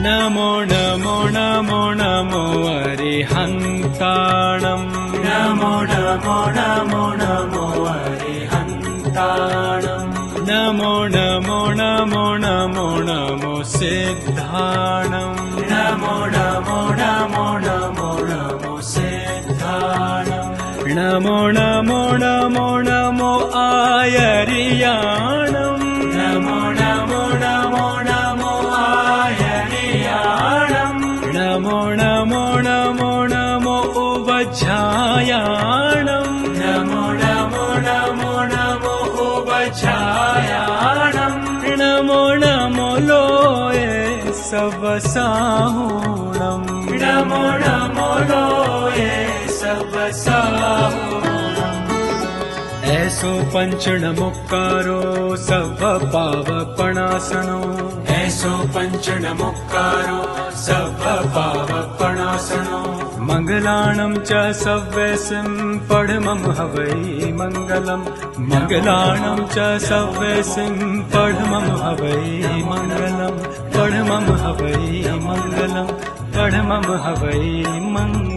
नमो नमो नमो नमो अरिहन्ताणं नमो नमो नमो नमो अरिहन्ताणं नमो नमो नमो नमो नमो सिद्धाणं नमो नमो नमो नमो नमो सिद्धाणं नमो नमो नमो नमो आयर्याणं नमो नमो नमो नमो आयर्याणं नमो नमो नमो नमो उवज्झायाणं नमो नमो नमो नमो उवज्झायाणं नमो नमो लोये सवसाहुणं नमो नमो लोये सवसाहुणम् ऐसो पंचणमुक्कारो सव पावपणासनो ऐसो पंचणमुक्कारो सव पावपणासनो मंगलाणं च सव्यसिं पढमं हवै मंगलम् मंगलाणं च सव्यसिं पढमं हवै मंगलम् पढमं हवै मंगलम् पढमं हवै मंगलम्।